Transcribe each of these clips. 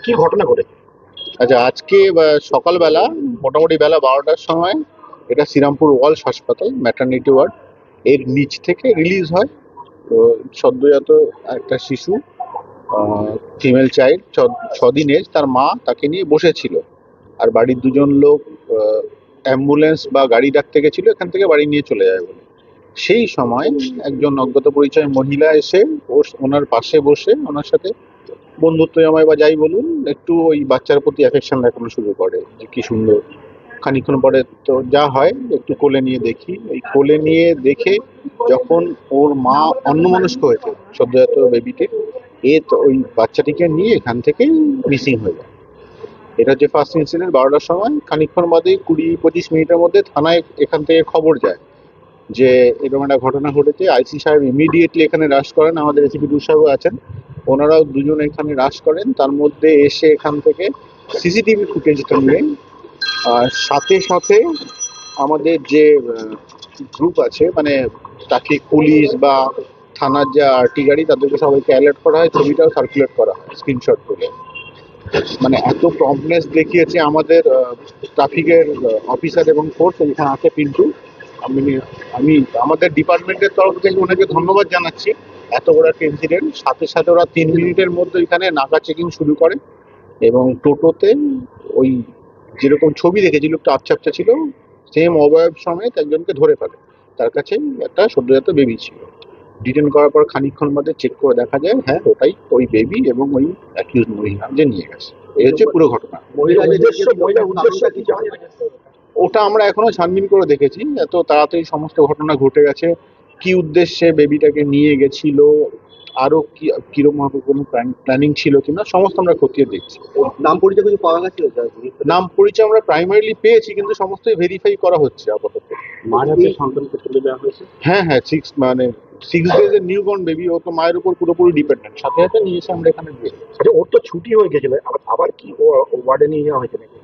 কি ঘটনা ঘটেছে? আচ্ছা, আজকে সকালবেলা মোটামুটি বেলা 12টার সময় এটা শ্রীরামপুর ওয়ালস হাসপাতাল ম্যাটারনিটি ওয়ার্ড এর নিচ থেকে রিলিজ হয়। তো সদ্যজাত একটা শিশু, ফিমেল চাইল্ড, 6 দিন এজ, তার মা তাকে নিয়ে বসেছিল। আর বাড়ির দুজন লোক অ্যাম্বুলেন্স বা গাড়ি ডাকতে গেছিল এখান থেকে বাড়ি নিয়ে চলে যায় বলে। সেই সময় একজন অজ্ঞাত পরিচয় মহিলা এসে ওনার পাশে বসে ওনার সাথে বন্ধুত্ব জমায় বা যাই বলুন, একটু ওই বাচ্চার প্রতি অ্যাফেকশন দেখানো শুরু করে যে কি সুন্দর। খানিকক্ষণ পরে তো যা হয়, একটু কোলে নিয়ে দেখি। এই কোলে নিয়ে দেখে যখন ওর মা অন্যমনস্ক হয়েছে সদ্যজাত বেবিটি, তো ওই বাচ্চাটিকে নিয়ে এখান থেকে মিসিং হয়ে যায়। এটা হচ্ছে ফার্স্ট ইনসিডেন্ট 12টার সময়। খানিকক্ষণ বাদে 20-25 মিনিটের মধ্যে থানায় এখান থেকে খবর যায় যে এরকম একটা ঘটনা ঘটেছে। আইসি সাহেব ইমিডিয়েটলি এখানে রাশ করেন, আমাদের এসিপি সাহেব আছেন, ওনারাও দুজন এখানে রাশ করেন। তার মধ্যে এসে এখান থেকে সিসিটিভি ফুটেজটা নিয়ে সাথে সাথে আমাদের যে গ্রুপ আছে, মানে ট্রাফিক পুলিশ বা থানার যে আরটি গাড়ি, তাদেরকে সবাইকে অ্যালার্ট করা হয়, ছবিটাও সার্কুলেট করা হয় স্ক্রিনশট তুলে। মানে এত প্রম্পটনেস দেখিয়েছে আমাদের ট্রাফিকের অফিসার এবং ফোর্স। এখানে আছে পিন্টু। আমি আমি আমাদের ডিপার্টমেন্টের তরফ থেকে ওনাকে ধন্যবাদ জানাচ্ছি। এত বড় একটা ইনসিডেন্ট, সাথে সাথে ওরা 3 মিনিটের মধ্যে এখানে নাকা চেকিং শুরু করে এবং টোটোতে ওই যেরকম ছবি দেখেছি, লোকটা আবছা আবছা ছিল, সেম অবয়ব সমেত একজনকে ধরে ফেলে। তার কাছে একটা সদ্যজাত বেবি ছিল। ডিটেন করার পর খানিকক্ষণ মধ্যে চেক করে দেখা যায় হ্যাঁ ওটাই ওই বেবি এবং ওই অ্যাকিউজ মহিলা যে নিয়ে গেছে। এই হচ্ছে পুরো ঘটনা। মহিলার উদ্দেশ্য কি জানা যায়? ওটা আমরা এখনো ছানবিন করে দেখেছি। এত তাড়াতাড়ি সমস্ত ঘটনা ঘটে গেছে, কি উদ্দেশ্যে বেবিটাকে নিয়ে গেছিল, আরো কি কিরকম ভাবে কোনো প্ল্যানিং ছিল কিনা, সমস্ত আমরা খতিয়ে দেখছি। নাম পরিচয় কিছু পাওয়া গেছে? নাম পরিচয় আমরা প্রাইমারিলি পেয়েছি, কিন্তু সমস্তই ভেরিফাই করা হচ্ছে আপাতত। মাঝে সন্তানকে তুলে দেওয়া হয়েছে। হ্যাঁ হ্যাঁ, 6 ডেজ এর নিউ বর্ন বেবি, ও তো মায়ের উপর পুরোপুরি ডিপেন্ডেন্ট। সাথে সাথে নিয়ে এসে আমরা এখানে দিয়ে। আচ্ছা, ওর তো ছুটি হয়ে গেছিল, আবার কি ওয়ার্ডে নিয়ে যাওয়া হয়েছে নাকি?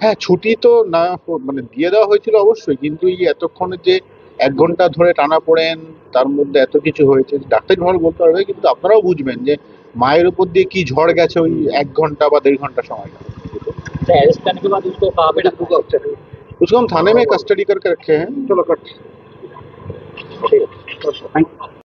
হ্যাঁ, ছুটি তো না, মানে দিয়ে দেওয়া হয়েছিল অবশ্যই, কিন্তু এই এতক্ষণে যে 1 ঘন্টা ধরে টানা পড়েন, তার মধ্যে এত কিছু হয়েছে, ডাক্তার ভালো বলতে পারবে, কিন্তু আপনারাও বুঝবেন যে মায়ের উপর দিয়ে কি ঝড় গেছে ওই 1 ঘন্টা বা 1.5 ঘন্টা সময়। अरेस्ट करने के बाद उसको कहाँ पे रखा? उसको हम थाने में कस्टडी करके रखे हैं। चलो कट।